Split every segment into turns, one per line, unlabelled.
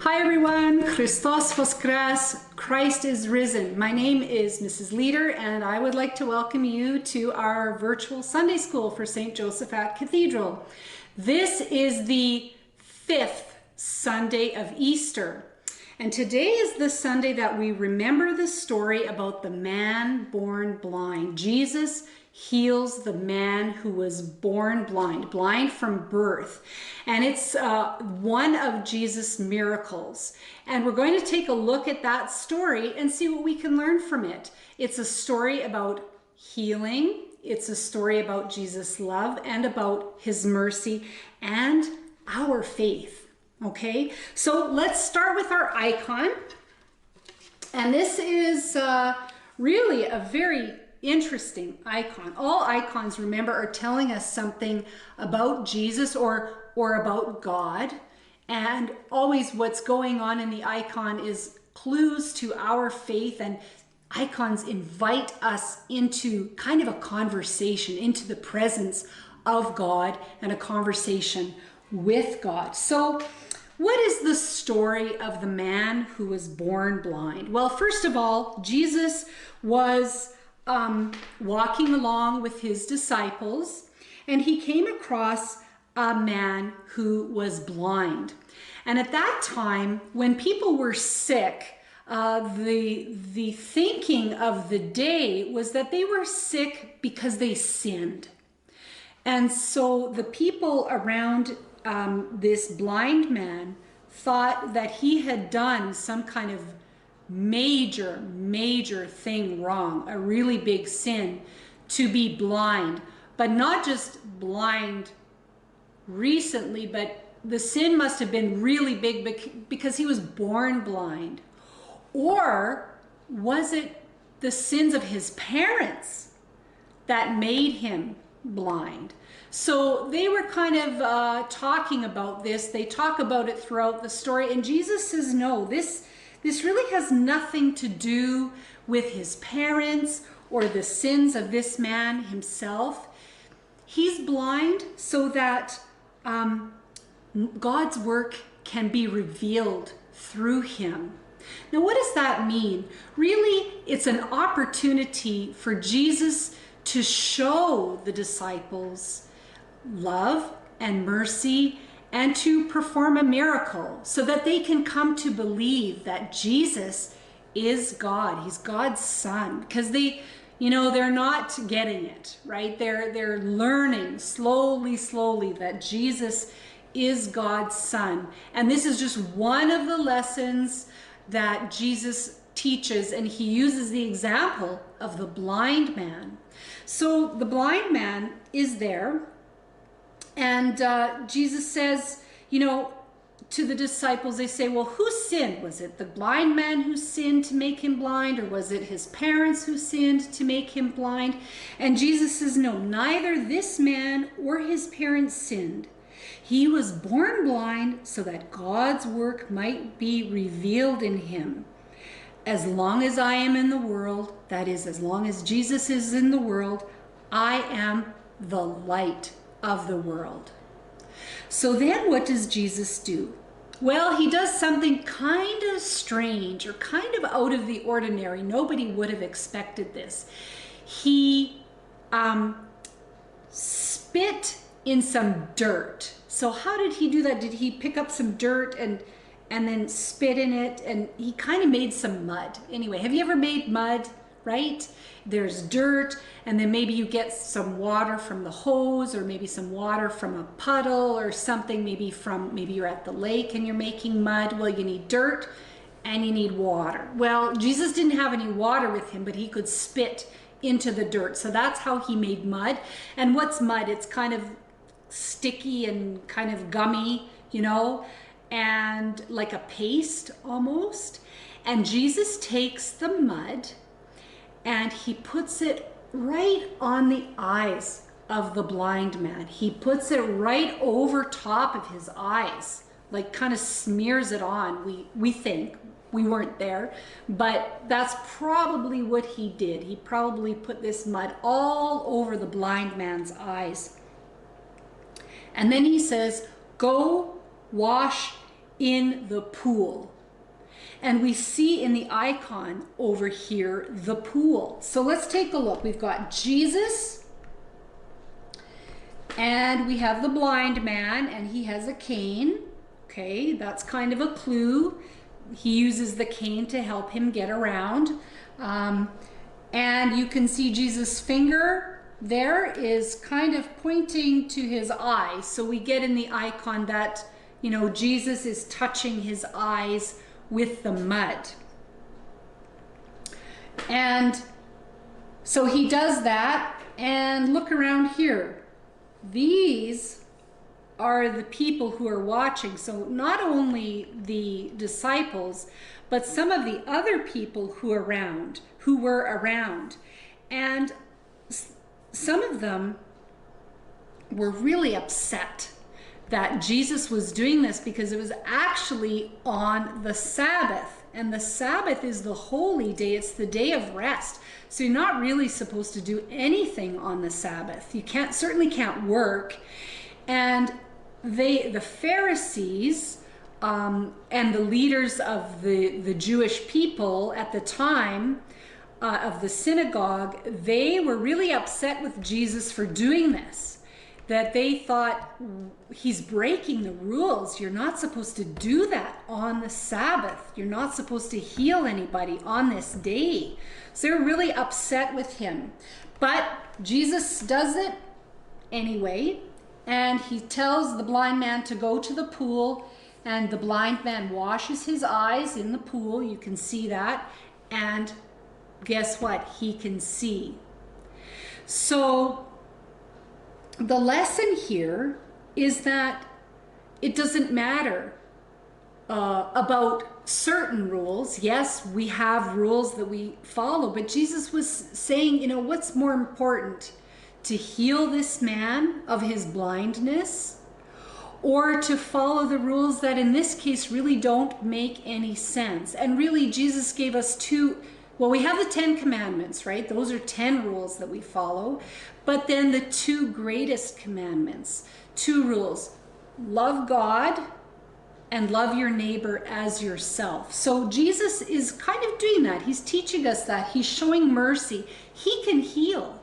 Hi everyone, Christos Voskres, Christ is risen. My name is Mrs. Leader and I would like to welcome you to our virtual Sunday school for St. Joseph at Cathedral. This is the 5th Sunday of Easter. And today is the Sunday that we remember the story about the man born blind. Jesus heals the man who was born blind from birth. And it's one of Jesus' miracles. And we're going to take a look at that story and see what we can learn from it. It's a story about healing. It's a story about Jesus' love and about his mercy and our faith. Okay, so let's start with our icon. And this is really a very interesting icon. All icons, remember, are telling us something about Jesus or about God. And always what's going on in the icon is clues to our faith, and icons invite us into kind of a conversation, into the presence of God and a conversation with God. So what is the story of the man who was born blind? Well, first of all, Jesus was walking along with his disciples, and he came across a man who was blind. And at that time, when people were sick, the thinking of the day was that they were sick because they sinned. And so the people around this blind man thought that he had done some kind of major thing wrong, a really big sin, to be blind. But not just blind recently, but the sin must have been really big because he was born blind. Or was it the sins of his parents that made him blind? So they were kind of talking about this. They talk about it throughout the story, and Jesus says, no, this really has nothing to do with his parents or the sins of this man himself. He's blind so that God's work can be revealed through him. Now, what does that mean? Really, it's an opportunity for Jesus to show the disciples love and mercy and to perform a miracle so that they can come to believe that Jesus is God. He's God's son, because they're not getting it, right? They're learning slowly that Jesus is God's son. And this is just one of the lessons that Jesus teaches, and he uses the example of the blind man. So the blind man is there, and Jesus says, to the disciples, they say, well, who sinned? Was it the blind man who sinned to make him blind, or was it his parents who sinned to make him blind? And Jesus says, no, neither this man or his parents sinned. He was born blind so that God's work might be revealed in him. As long as I am in the world, that is, as long as Jesus is in the world, I am the light of the world. So then what does Jesus do? Well, he does something kind of strange or kind of out of the ordinary. Nobody would have expected this. He spit in some dirt. So how did he do that? Did he pick up some dirt and then spit in it? And he kind of made some mud. Anyway, have you ever made mud? Right? There's dirt, and then maybe you get some water from the hose, or maybe some water from a puddle or something, maybe you're at the lake and you're making mud. Well, you need dirt and you need water. Well, Jesus didn't have any water with him, but he could spit into the dirt. So that's how he made mud. And what's mud? It's kind of sticky and kind of gummy, and like a paste almost. And Jesus takes the mud and he puts it right on the eyes of the blind man. He puts it right over top of his eyes, like kind of smears it on. We think, we weren't there, but that's probably what he did. He probably put this mud all over the blind man's eyes. And then he says, go wash in the pool. And we see in the icon over here the pool. So let's take a look. We've got Jesus, and we have the blind man, and he has a cane. Okay, that's kind of a clue. He uses the cane to help him get around. And you can see Jesus' finger there is kind of pointing to his eyes. So we get in the icon that, you know, Jesus is touching his eyes with the mud. And so he does that, and look around here. These are the people who are watching. So not only the disciples, but some of the other people who were around. And some of them were really upset that Jesus was doing this because it was actually on the Sabbath. And the Sabbath is the holy day. It's the day of rest. So you're not really supposed to do anything on the Sabbath. You certainly can't work. And the Pharisees and the leaders of the Jewish people at the time of the synagogue, they were really upset with Jesus for doing this. That they thought, he's breaking the rules. You're not supposed to do that on the Sabbath. You're not supposed to heal anybody on this day. So they're really upset with him. But Jesus does it anyway. And he tells the blind man to go to the pool. And the blind man washes his eyes in the pool. You can see that. And guess what? He can see. So the lesson here is that it doesn't matter about certain rules. Yes, we have rules that we follow, but Jesus was saying, you know, what's more important? To heal this man of his blindness, or to follow the rules that in this case really don't make any sense? And really, Jesus gave us well, we have the 10 commandments, right? Those are 10 rules that we follow. But then the 2 greatest commandments, 2 rules: love God and love your neighbor as yourself. So Jesus is kind of doing that. He's teaching us that. He's showing mercy. He can heal.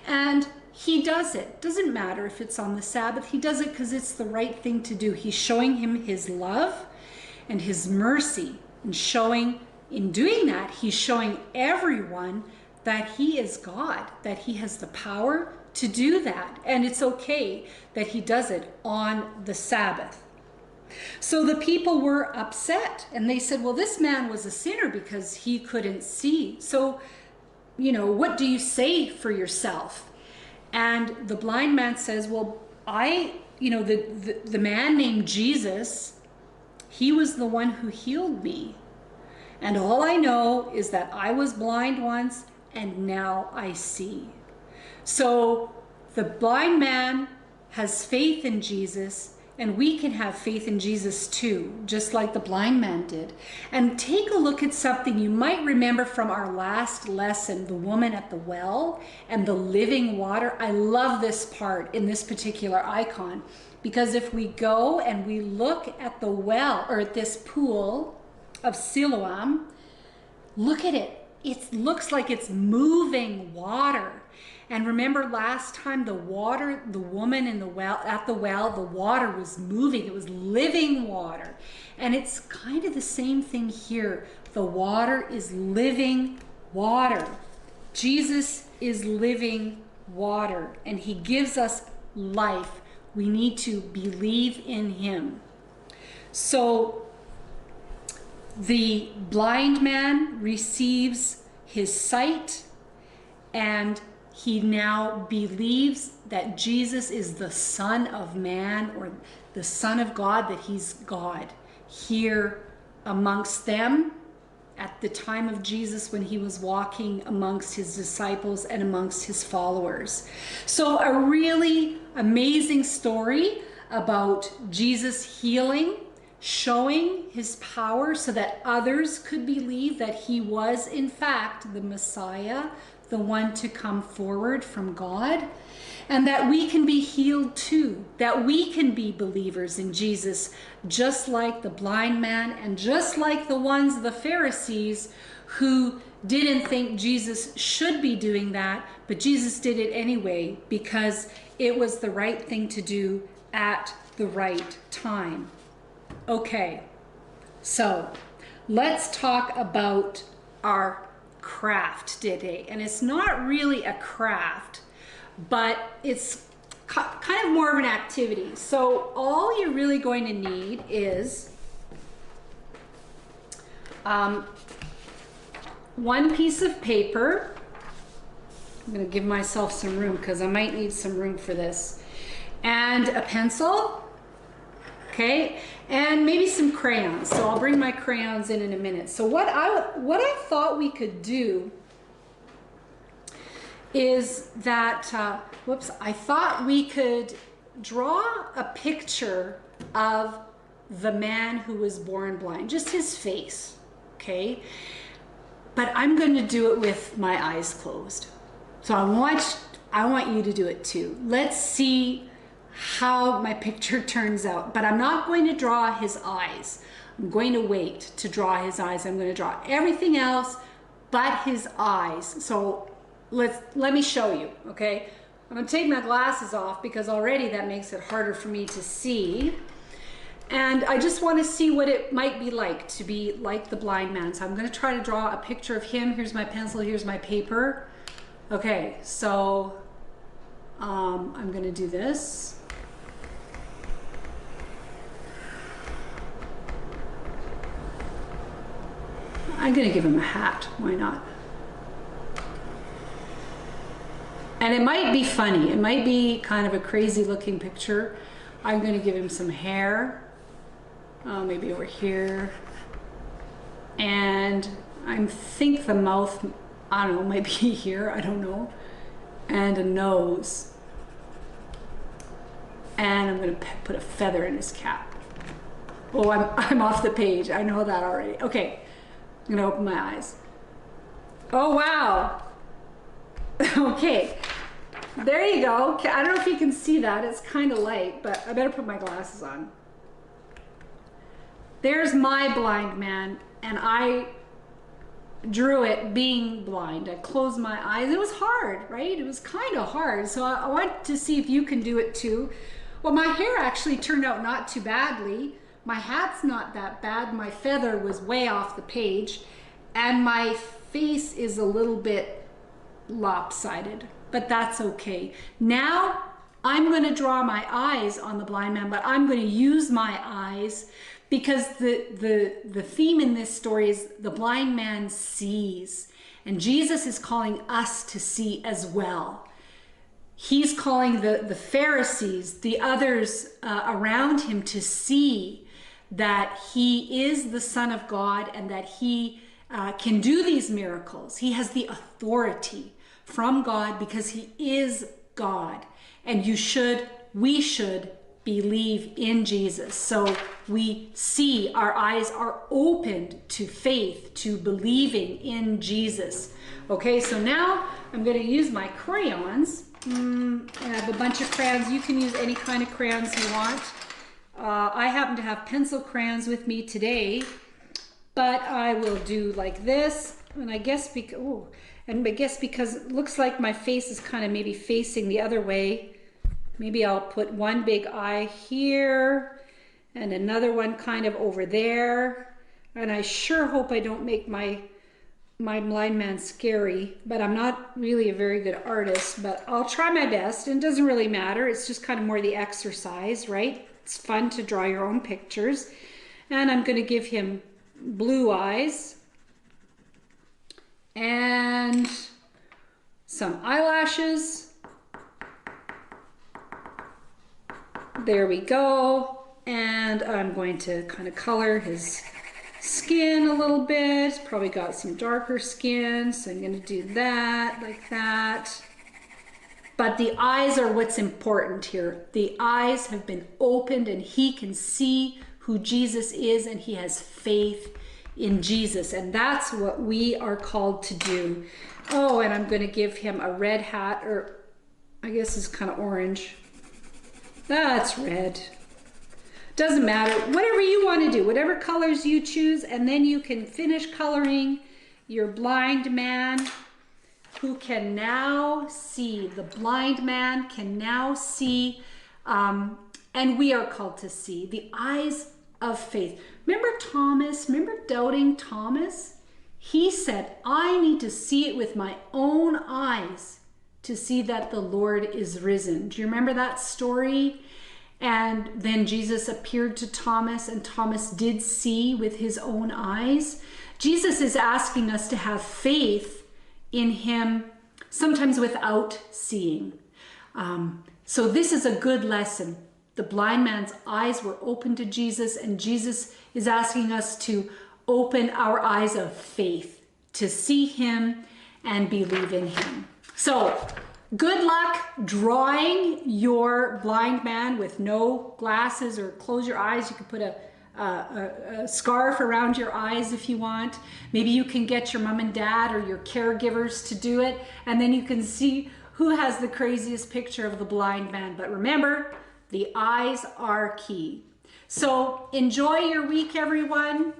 And he does it. Doesn't matter if it's on the Sabbath. He does it because it's the right thing to do. He's showing him his love and his mercy, and in doing that, he's showing everyone that he is God, that he has the power to do that. And it's okay that he does it on the Sabbath. So the people were upset, and they said, well, this man was a sinner because he couldn't see. So, you know, what do you say for yourself? And the blind man says, well, the man named Jesus, he was the one who healed me. And all I know is that I was blind once, and now I see. So the blind man has faith in Jesus, and we can have faith in Jesus too, just like the blind man did. And take a look at something you might remember from our last lesson, the woman at the well and the living water. I love this part in this particular icon, because if we go and we look at the well, or at this pool of Siloam, look at it. It looks like it's moving water. And remember last time, the woman in the well, the water was moving. It was living water. And it's kind of the same thing here. The water is living water. Jesus is living water, and he gives us life. We need to believe in him. So the blind man receives his sight, and he now believes that Jesus is the Son of Man, or the Son of God, that he's God here amongst them at the time of Jesus when he was walking amongst his disciples and amongst his followers. So a really amazing story about Jesus healing, showing his power so that others could believe that he was in fact the Messiah, the one to come forward from God. and that we can be healed too, that we can be believers in Jesus, just like the blind man and just like the ones, the Pharisees, who didn't think Jesus should be doing that, but Jesus did it anyway because it was the right thing to do at the right time. Okay, so let's talk about our craft today. And it's not really a craft, but it's kind of more of an activity. So all you're really going to need is one piece of paper. I'm going to give myself some room because I might need some room for this. And a pencil, okay? And maybe some crayons. So I'll bring my crayons in a minute. So what I thought we could do is that, I thought we could draw a picture of the man who was born blind, just his face, okay? But I'm going to do it with my eyes closed. So I want you to do it too. Let's see how my picture turns out. But I'm not going to draw his eyes. I'm going to wait to draw his eyes. I'm going to draw everything else but his eyes. So let me show you, okay? I'm going to take my glasses off because already that makes it harder for me to see. And I just want to see what it might be like to be like the blind man. So I'm going to try to draw a picture of him. Here's my pencil, here's my paper. Okay, so I'm going to do this. I'm going to give him a hat. Why not? And it might be funny. It might be kind of a crazy looking picture. I'm going to give him some hair. Maybe over here. And I think the mouth, I don't know, might be here. I don't know. And a nose. And I'm going to put a feather in his cap. Oh, I'm off the page. I know that already. Okay. I'm going to open my eyes. Oh, wow. Okay. There you go. Okay. I don't know if you can see that. It's kind of light, but I better put my glasses on. There's my blind man, and I drew it being blind. I closed my eyes. It was hard, right? It was kind of hard. So I want to see if you can do it too. Well, my hair actually turned out not too badly. My hat's not that bad. My feather was way off the page, and my face is a little bit lopsided, but that's okay. Now I'm going to draw my eyes on the blind man, but I'm going to use my eyes because the theme in this story is the blind man sees, and Jesus is calling us to see as well. He's calling the Pharisees, the others around him, to see that he is the Son of God and that he can do these miracles. He has the authority from God because he is God. And we should believe in Jesus. So we see, our eyes are opened to faith, to believing in Jesus. Okay, so now I'm going to use my crayons. I have a bunch of crayons. You can use any kind of crayons you want. I happen to have pencil crayons with me today, but I will do like this. And I guess because it looks like my face is kind of maybe facing the other way, maybe I'll put one big eye here and another one kind of over there. And I sure hope I don't make my blind man scary, but I'm not really a very good artist, but I'll try my best. And it doesn't really matter. It's just kind of more the exercise, right? It's fun to draw your own pictures. And I'm going to give him blue eyes and some eyelashes. There we go. And I'm going to kind of color his skin a little bit. Probably got some darker skin, so I'm going to do that like that. But the eyes are what's important here. The eyes have been opened and he can see who Jesus is, and he has faith in Jesus. And that's what we are called to do. Oh, and I'm going to give him a red hat, or I guess it's kind of orange. That's red. Doesn't matter. Whatever you want to do, whatever colors you choose, and then you can finish coloring your blind man who can now see. The blind man can now see, and we are called to see. The eyes of faith. Remember Thomas? Remember doubting Thomas? He said, I need to see it with my own eyes to see that the Lord is risen. Do you remember that story? And then Jesus appeared to Thomas, and Thomas did see with his own eyes. Jesus is asking us to have faith in him, sometimes without seeing. So this is a good lesson. The blind man's eyes were open to Jesus, and Jesus is asking us to open our eyes of faith, to see him and believe in him. So good luck drawing your blind man with no glasses, or close your eyes. You can put a scarf around your eyes if you want. Maybe you can get your mom and dad or your caregivers to do it, and then you can see who has the craziest picture of the blind man. But remember, the eyes are key. So enjoy your week, everyone.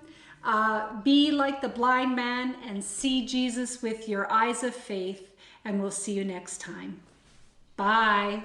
Be like the blind man and see Jesus with your eyes of faith, and we'll see you next time. Bye.